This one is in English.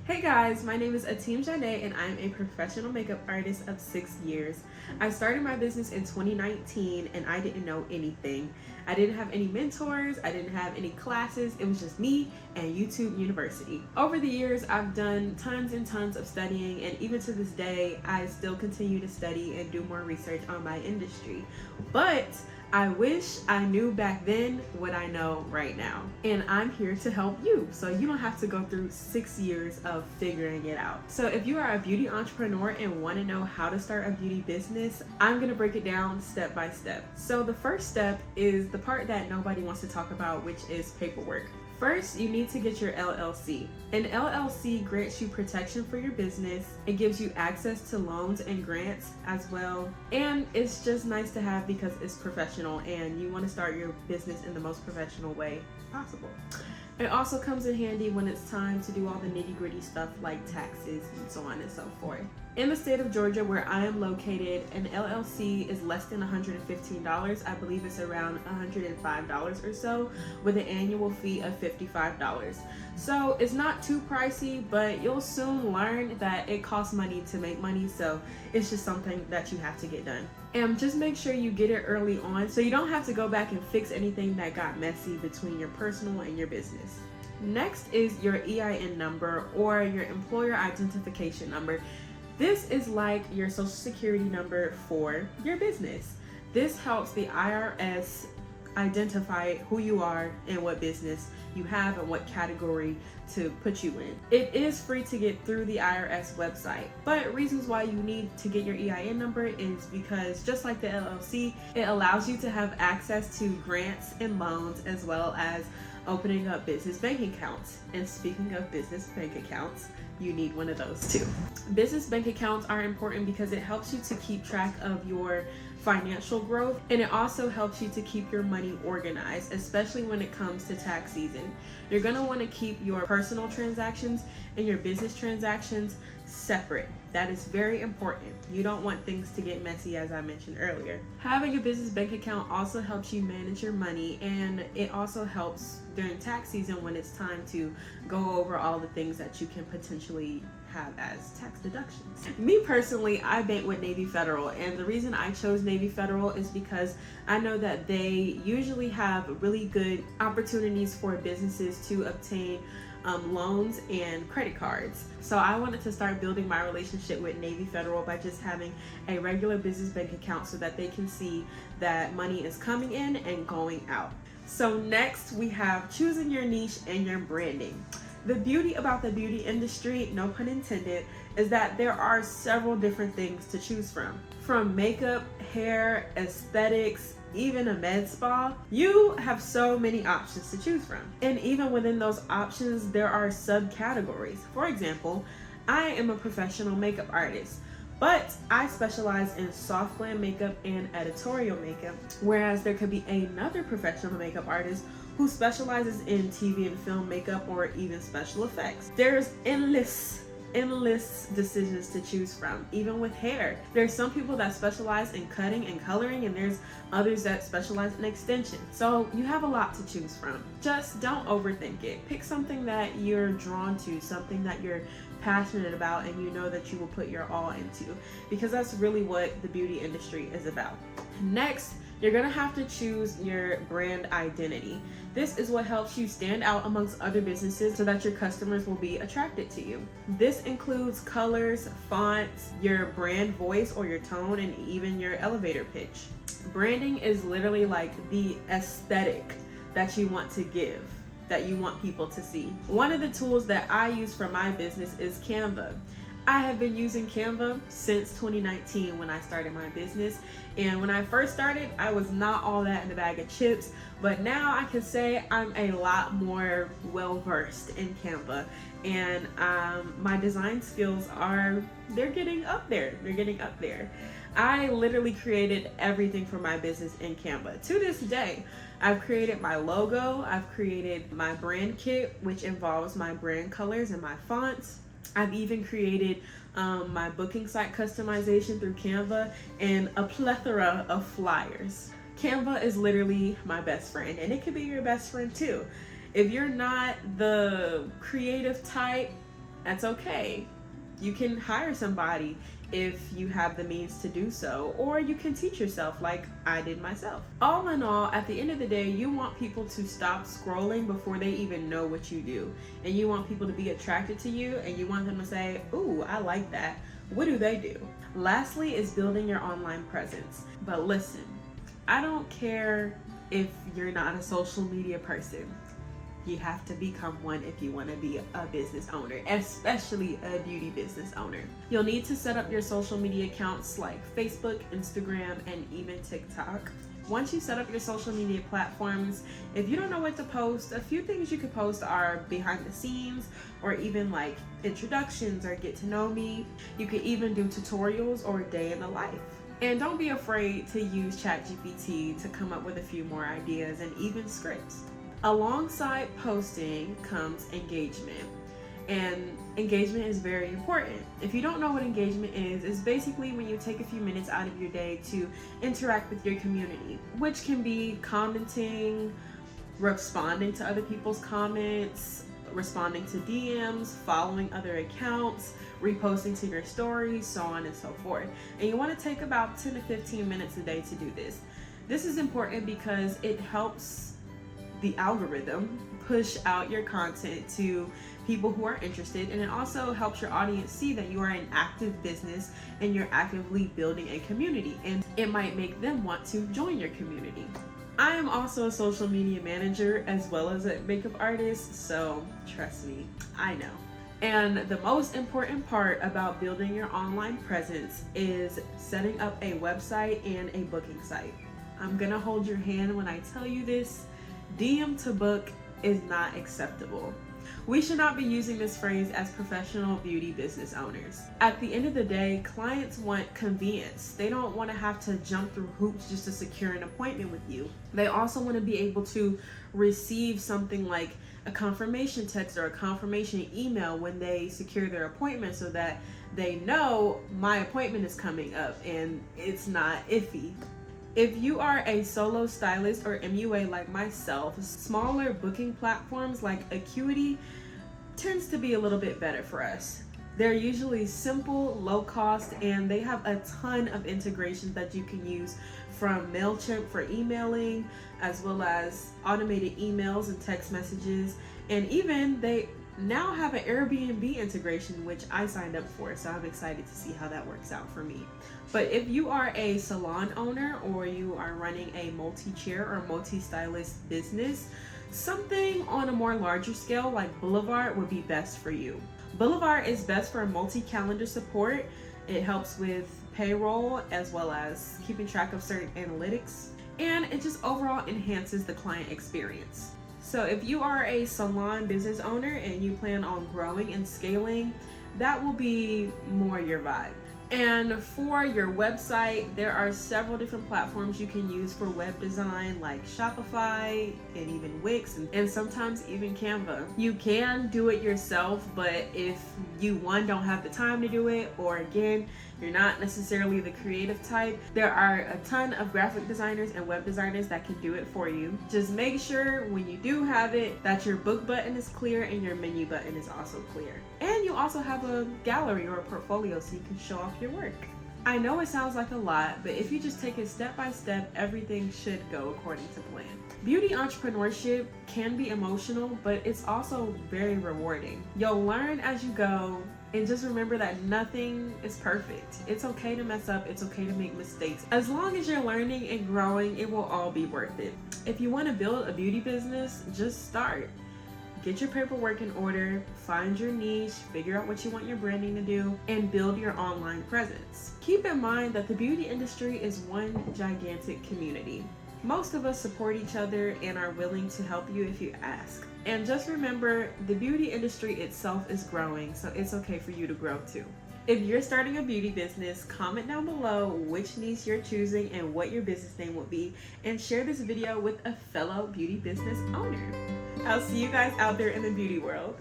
Hey guys, my name is Atiim and I'm a professional makeup artist of 6 years. I started my business in 2019 and I didn't know anything. I didn't have any mentors, I didn't have any classes, it was just me and YouTube University. Over the years, I've done tons and tons of studying, and even to this day, I still continue to study and do more research on my industry. But I wish I knew back then what I know right now. And I'm here to help you so you don't have to go through 6 years of figuring it out. So if you are a beauty entrepreneur and want to know how to start a beauty business, I'm going to break it down step by step. So the first step is the part that nobody wants to talk about, which is paperwork. First, you need to get your LLC. An LLC grants you protection for your business. It gives you access to loans and grants as well. And it's just nice to have because it's professional and you want to start your business in the most professional way possible. It also comes in handy when it's time to do all the nitty-gritty stuff like taxes and so on and so forth. In the state of Georgia, where I am located, an LLC is less than $115. I believe it's around $105 or so, with an annual fee of $55. So it's not too pricey, but you'll soon learn that it costs money to make money, so it's just something that you have to get done. And just make sure you get it early on so you don't have to go back and fix anything that got messy between your personal and your business. Next is your EIN number, or your employer identification number. This is like your social security number for your business. This helps the IRS identify who you are and what business you have and what category to put you in. It is free to get through the IRS website, but reasons why you need to get your EIN number is because, just like the LLC, it allows you to have access to grants and loans, as well as opening up business bank accounts. And speaking of business bank accounts, you need one of those too. Business bank accounts are important because it helps you to keep track of your financial growth, and it also helps you to keep your money organized, especially when it comes to tax season. You're going to want to keep your personal transactions and your business transactions separate. That is very important. You don't want things to get messy, as I mentioned earlier. Having a business bank account also helps you manage your money, and it also helps during tax season when it's time to go over all the things that you can potentially have as tax deductions. Me personally, I bank with Navy Federal, and the reason I chose Navy Federal is because I know that they usually have really good opportunities for businesses to obtain loans and credit cards. So I wanted to start building my relationship with Navy Federal by just having a regular business bank account so that they can see that money is coming in and going out. So next we have choosing your niche and your branding. The beauty about the beauty industry, no pun intended, is that there are several different things to choose from makeup, hair, aesthetics, even a med spa. You have so many options to choose from. And even within those options, there are subcategories. For example, I am a professional makeup artist, but I specialize in soft glam makeup and editorial makeup, whereas there could be another professional makeup artist who specializes in TV and film makeup or even special effects. There's endless decisions to choose from. Even with hair, there's some people that specialize in cutting and coloring, and there's others that specialize in extension. So you have a lot to choose from. Just don't overthink it. Pick something that you're drawn to, something that you're passionate about and you know that you will put your all into, because that's really what the beauty industry is about. Next, you're gonna have to choose your brand identity. This is what helps you stand out amongst other businesses so that your customers will be attracted to you. This includes colors, fonts, your brand voice or your tone, and even your elevator pitch. Branding is literally like the aesthetic that you want to give, that you want people to see. One of the tools that I use for my business is Canva. I have been using Canva since 2019 when I started my business, and when I first started, I was not all that in the bag of chips, but now I can say I'm a lot more well-versed in Canva, and my design skills they're getting up there. I literally created everything for my business in Canva. To this day, I've created my logo, I've created my brand kit, which involves my brand colors and my fonts. I've even created my booking site customization through Canva and a plethora of flyers. Canva is literally my best friend, and it could be your best friend too. If you're not the creative type, That's okay. You can hire somebody if you have the means to do so, or you can teach yourself like I did myself. All in all, at the end of the day, you want people to stop scrolling before they even know what you do. And you want people to be attracted to you, and you want them to say, ooh, I like that. What do they do? Lastly is building your online presence. But listen, I don't care if you're not a social media person. You have to become one if you want to be a business owner, especially a beauty business owner. You'll need to set up your social media accounts like Facebook, Instagram, and even TikTok. Once you set up your social media platforms, if you don't know what to post, a few things you could post are behind the scenes, or even like introductions or get to know me. You could even do tutorials or a day in the life. And don't be afraid to use ChatGPT to come up with a few more ideas and even scripts. Alongside posting comes engagement, and engagement is very important. If you don't know what engagement is, it's basically when you take a few minutes out of your day to interact with your community, which can be commenting, responding to other people's comments, responding to DMs, following other accounts, reposting to your stories, so on and so forth. And you want to take about 10 to 15 minutes a day to do this. This is important because it helps the algorithm push out your content to people who are interested, and it also helps your audience see that you are an active business and you're actively building a community, and it might make them want to join your community. I am also a social media manager as well as a makeup artist, so trust me, I know. And the most important part about building your online presence is setting up a website and a booking site. I'm gonna hold your hand when I tell you this. DM to book is not acceptable. We should not be using this phrase as professional beauty business owners. At the end of the day, clients want convenience. They don't want to have to jump through hoops just to secure an appointment with you. They also want to be able to receive something like a confirmation text or a confirmation email when they secure their appointment, so that they know my appointment is coming up and it's not iffy. If you are a solo stylist or MUA like myself, smaller booking platforms like Acuity tends to be a little bit better for us. They're usually simple, low cost, and they have a ton of integrations that you can use, from MailChimp for emailing, as well as automated emails and text messages. And even they now have an Airbnb integration, which I signed up for, so I'm excited to see how that works out for me. But if you are a salon owner or you are running a multi-chair or multi-stylist business, something on a more larger scale like Boulevard would be best for you. Boulevard is best for multi-calendar support. It helps with payroll as well as keeping track of certain analytics, and it just overall enhances the client experience. So if you are a salon business owner and you plan on growing and scaling, that will be more your vibe. And for your website, there are several different platforms you can use for web design, like Shopify and even Wix, and sometimes even Canva. You can do it yourself, but if you, one, don't have the time to do it, or again, you're not necessarily the creative type, there are a ton of graphic designers and web designers that can do it for you. Just make sure when you do have it that your book button is clear and your menu button is also clear. And you also have a gallery or a portfolio so you can show off your work. I know it sounds like a lot, but if you just take it step by step, everything should go according to plan. Beauty entrepreneurship can be emotional, but it's also very rewarding. You'll learn as you go, and just remember that nothing is perfect. It's okay to mess up, it's okay to make mistakes. As long as you're learning and growing, it will all be worth it. If you want to build a beauty business, just start. Get your paperwork in order, find your niche, figure out what you want your branding to do, and build your online presence. Keep in mind that the beauty industry is one gigantic community. Most of us support each other and are willing to help you if you ask. And just remember, the beauty industry itself is growing, so it's okay for you to grow too. If you're starting a beauty business, comment down below which niche you're choosing and what your business name will be, and share this video with a fellow beauty business owner. I'll see you guys out there in the beauty world.